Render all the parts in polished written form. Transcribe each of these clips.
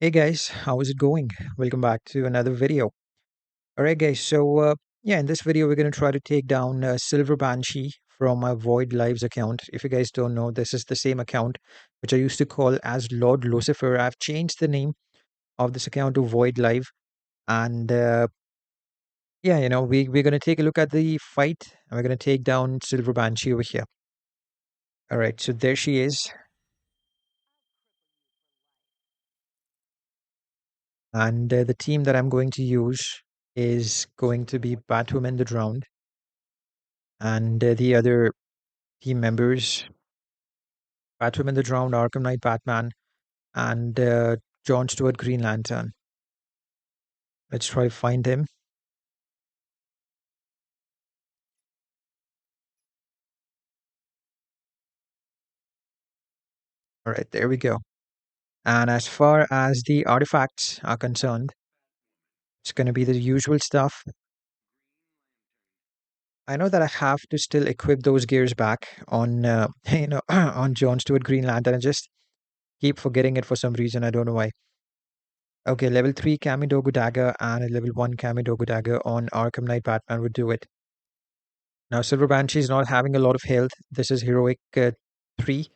Hey guys, how is it going? Welcome back to another video. Alright guys, so in this video we're going to try to take down Silver Banshee from my Void Lives account. If you guys don't know, this is the same account which I used to call as Lord Lucifer. I've changed the name of this account to Void Live and we're going to take a look at the fight and we're going to take down Silver Banshee over here. Alright, so there she is. And the team that I'm going to use is going to be Batwoman the Drowned and the other team members, Batwoman the Drowned, Arkham Knight Batman, and John Stewart Green Lantern. Let's try to find him. All right, there we go. And as far as the artifacts are concerned, it's going to be the usual stuff. I know that I have to still equip those gears back on, on John Stewart Green Lantern. I just keep forgetting it for some reason. I don't know why. Okay, level 3 Kamidogu Dagger and a level 1 Kamidogu Dagger on Arkham Knight Batman would do it. Now, Silver Banshee is not having a lot of health. This is Heroic 3.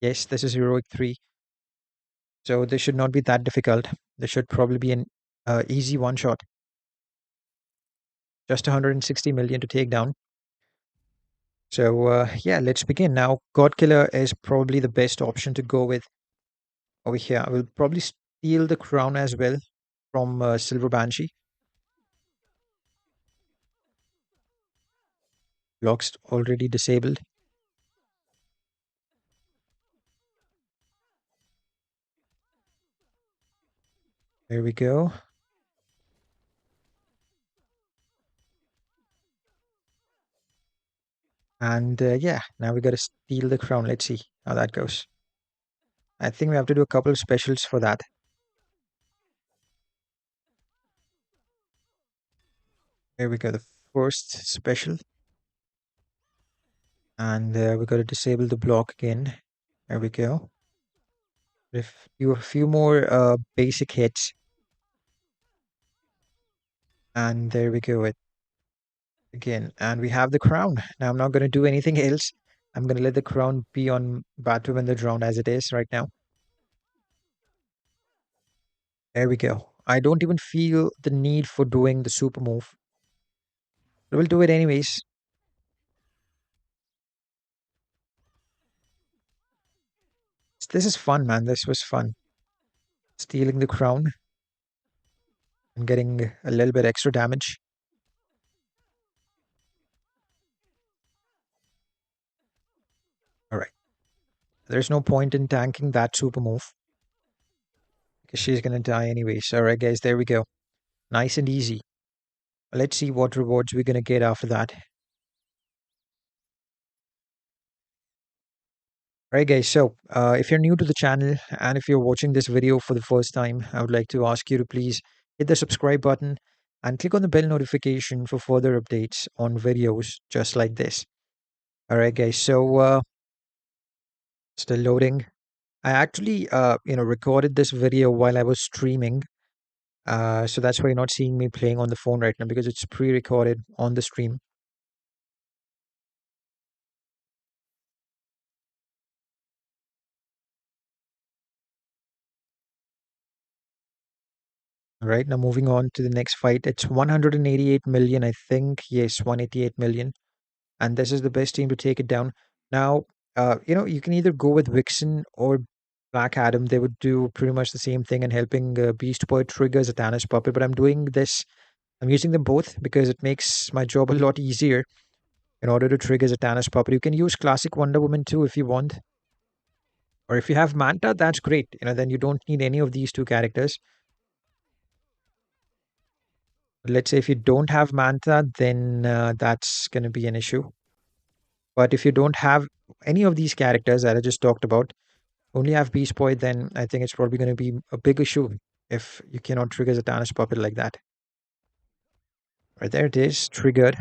Yes, this is Heroic 3. So this should not be that difficult. This should probably be an easy one shot. Just 160 million to take down. So yeah, let's begin. Now, God Killer is probably the best option to go with over here. I will probably steal the crown as well from Silver Banshee. Blocks already disabled. There we go. And yeah, now we got to steal the crown. Let's see how that goes. I think we have to do a couple of specials for that. There we go, the first special. And we got to disable the block again. There we go. If you a few more basic hits. And there we go it again. And we have the crown. Now I'm not going to do anything else. I'm going to let the crown be on Batwoman the Drowned as it is right now. There we go. I don't even feel the need for doing the super move. But we'll do it anyways. This is fun, man. This was fun. Stealing the crown and getting a little bit extra damage. All right. There's no point in tanking that super move because she's going to die anyways. All right, guys. There we go. Nice and easy. Let's see what rewards we're going to get after that. Alright guys, so if you're new to the channel and if you're watching this video for the first time, I would like to ask you to please hit the subscribe button and click on the bell notification for further updates on videos just like this. Alright guys, so still loading. I actually recorded this video while I was streaming. So that's why you're not seeing me playing on the phone right now because it's pre-recorded on the stream. All right, now moving on to the next fight. It's 188 million, I think. Yes, 188 million. And this is the best team to take it down. Now, you can either go with Vixen or Black Adam. They would do pretty much the same thing and helping Beast Boy trigger Zatanna's puppet. But I'm doing this, I'm using them both because it makes my job a lot easier in order to trigger Zatanna's puppet. You can use classic Wonder Woman too if you want. Or if you have Manta, that's great. Then you don't need any of these two characters. Let's say if you don't have Manta, then that's going to be an issue. But if you don't have any of these characters that I just talked about, only have Beast Boy, then I think it's probably going to be a big issue if you cannot trigger Zatanna's puppet like that. Right there it is, triggered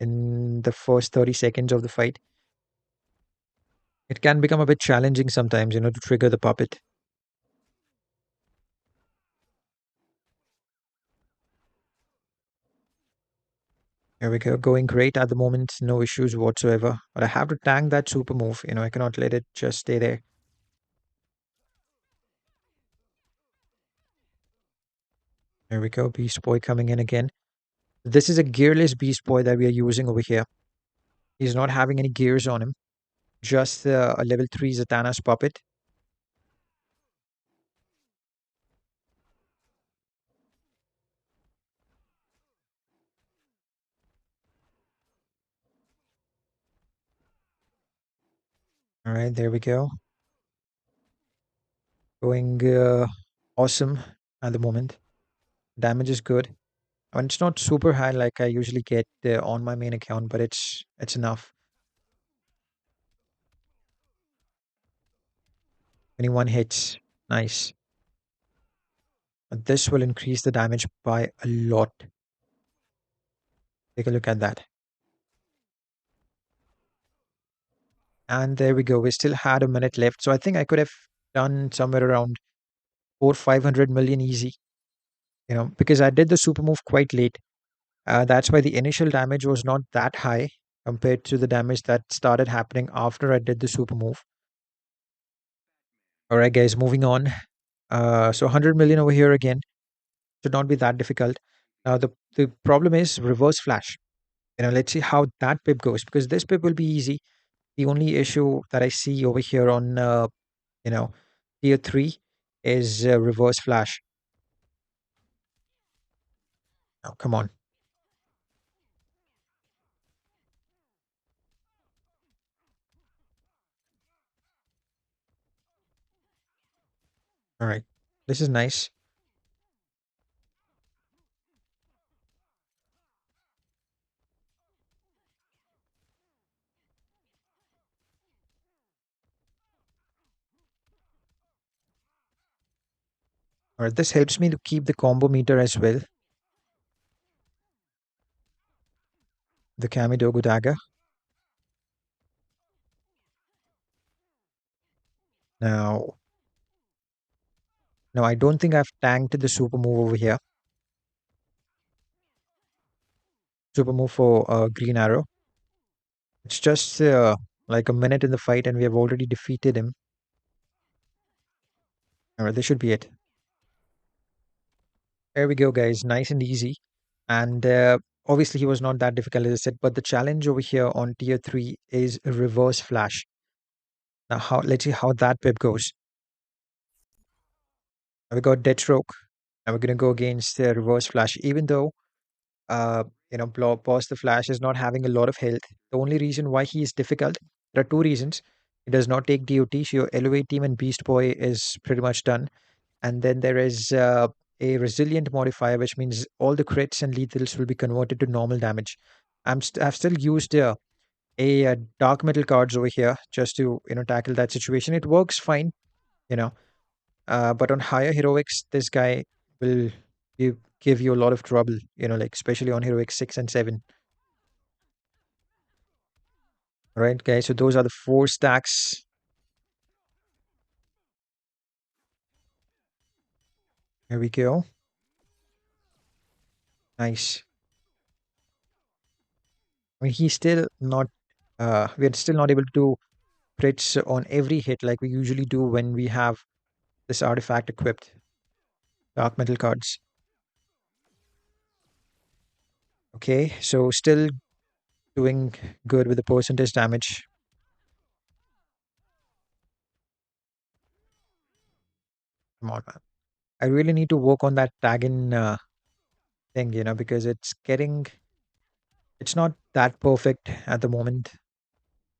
in the first 30 seconds of the fight. It can become a bit challenging sometimes, to trigger the puppet. Here we go. Going great at the moment. No issues whatsoever. But I have to tank that super move. I cannot let it just stay there. There we go. Beast Boy coming in again. This is a gearless Beast Boy that we are using over here. He's not having any gears on him. Just a level 3 Zatanna's puppet. All right, there we go. Going awesome at the moment. Damage is good. I mean, it's not super high like I usually get on my main account, but it's enough. 21 hits. Nice. This will increase the damage by a lot. Take a look at that. And there we go. We still had a minute left. So I think I could have done somewhere around 500 million easy, because I did the super move quite late. That's why the initial damage was not that high compared to the damage that started happening after I did the super move. All right, guys, moving on. So 100 million over here again. Should not be that difficult. Now, the problem is reverse flash. Let's see how that pip goes because this pip will be easy. The only issue that I see over here on, you know, tier 3 is reverse flash. Oh, come on. All right. This is nice. All right. This helps me to keep the combo meter as well. The Kamidogu dagger. Now, no, I don't think I've tanked the super move over here. Super move for Green Arrow. It's just like a minute in the fight, and we have already defeated him. All right, this should be it. There we go, guys. Nice and easy. And obviously, he was not that difficult, as I said. But the challenge over here on tier 3 is a reverse flash. Now, let's see how that pip goes. Now we got Deathstroke. Now we're going to go against reverse flash, even though Boss the Flash is not having a lot of health. The only reason why he is difficult, there are two reasons. He does not take DOT, so your Elevate team and Beast Boy is pretty much done. And then there is a resilient modifier, which means all the crits and lethals will be converted to normal damage. I've still used a dark metal cards over here just to tackle that situation. It works fine, you know. But on higher heroics, this guy will give you a lot of trouble, like especially on heroic 6 and 7. All right, guys. So those are the 4 stacks. Here we go. Nice. I mean, he's still not. We're still not able to do crits on every hit like we usually do when we have this artifact equipped. Dark metal cards. Okay, so still doing good with the percentage damage. Come on, man. I really need to work on that tagging thing, because it's not that perfect at the moment,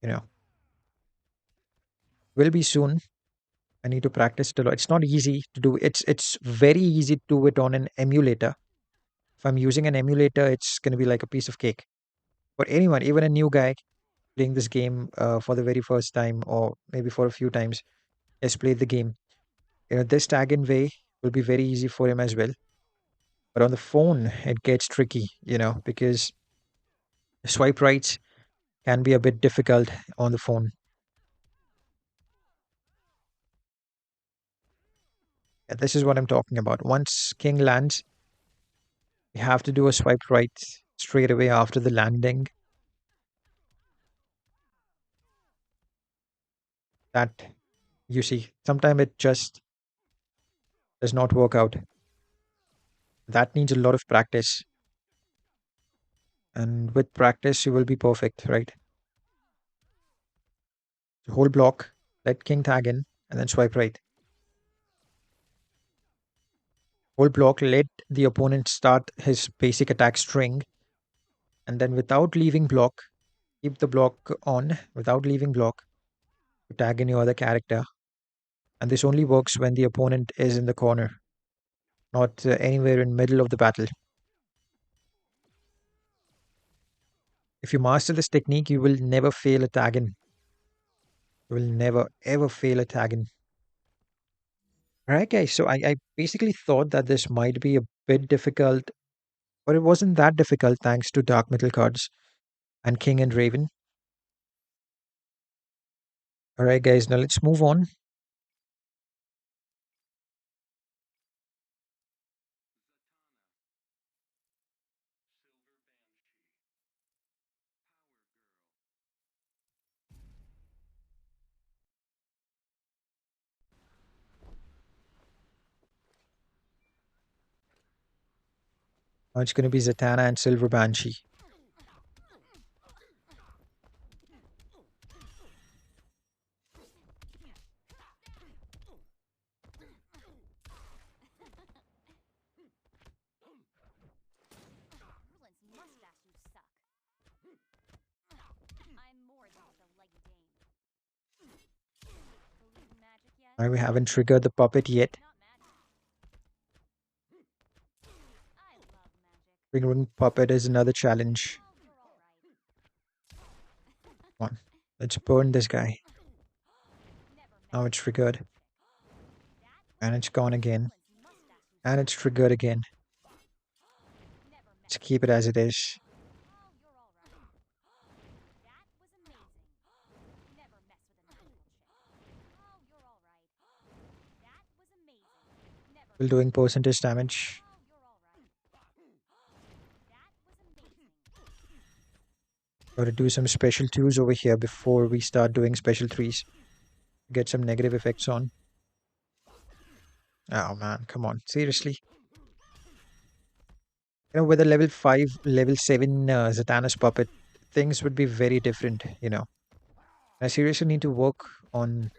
you know. Will be soon. I need to practice it a lot. It's not easy to do. It's very easy to do it on an emulator. If I'm using an emulator, it's going to be like a piece of cake. For anyone, even a new guy playing this game for the very first time or maybe for a few times, has played the game. This tag in way will be very easy for him as well. But on the phone, it gets tricky, because swipe rights can be a bit difficult on the phone. Yeah, this is what I'm talking about. Once king lands, you have to do a swipe right straight away after the landing. That you see, sometimes it just does not work out. That needs a lot of practice. And with practice, you will be perfect, right? So hold block, let king tag in, and then swipe right. Hold block, let the opponent start his basic attack string, and then without leaving block, keep the block on without leaving block to tag in your other character. And this only works when the opponent is in the corner, not anywhere in middle of the battle. If you master this technique, you will never fail a tag in. You will never ever fail a tag in. Alright guys, so I basically thought that this might be a bit difficult, but it wasn't that difficult thanks to Dark Metal cards and King and Raven. Alright guys, now let's move on. Now it's going to be Zatanna and Silver Banshee. Now we haven't triggered the puppet yet. Triggering puppet is another challenge. Come on, let's burn this guy. Now it's triggered. And it's gone again. And it's triggered again. Let's keep it as it is. Still doing percentage damage. Gotta do some special 2s over here before we start doing special 3s. Get some negative effects on. Oh man, come on. Seriously. You know, with a level 5, level 7 Zatanna's puppet, things would be very different, you know. I seriously need to work on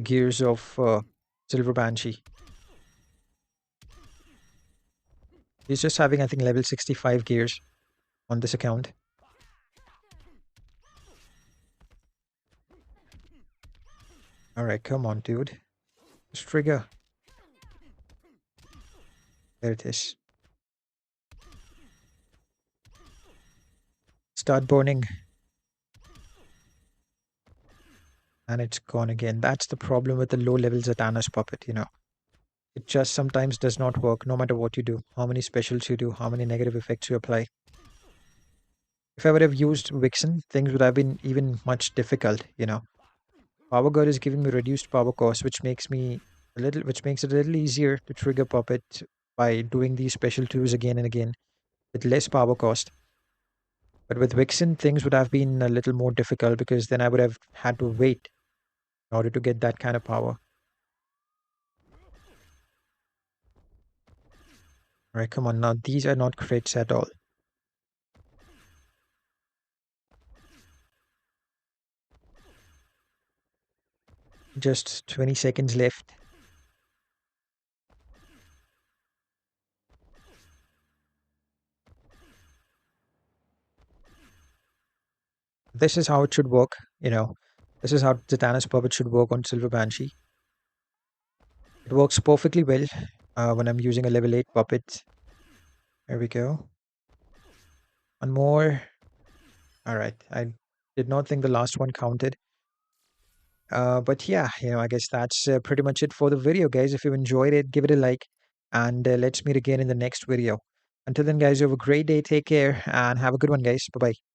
gears of Silver Banshee. He's just having, I think, level 65 gears on this account. Alright, come on, dude. Just trigger. There it is. Start burning. And it's gone again. That's the problem with the low level Zatanna's puppet, you know. It just sometimes does not work no matter what you do, how many specials you do, how many negative effects you apply. If I would have used Vixen, things would have been even much difficult, you know. Power God is giving me reduced power cost, which makes it a little easier to trigger puppet by doing these special 2s again and again with less power cost. But with Vixen, things would have been a little more difficult because then I would have had to wait in order to get that kind of power. Alright, come on now. These are not crits at all. Just 20 seconds left. This is how it should work, you know. This is how Zatanna's puppet should work on Silver Banshee. It works perfectly well when I'm using a level 8 puppet. There we go. One more. Alright, I did not think the last one counted. But yeah, you know, I guess that's pretty much it for the video, guys. If you enjoyed it, give it a like, and let's meet again in the next video. Until then, guys, you have a great day. Take care, and have a good one, guys. Bye-bye.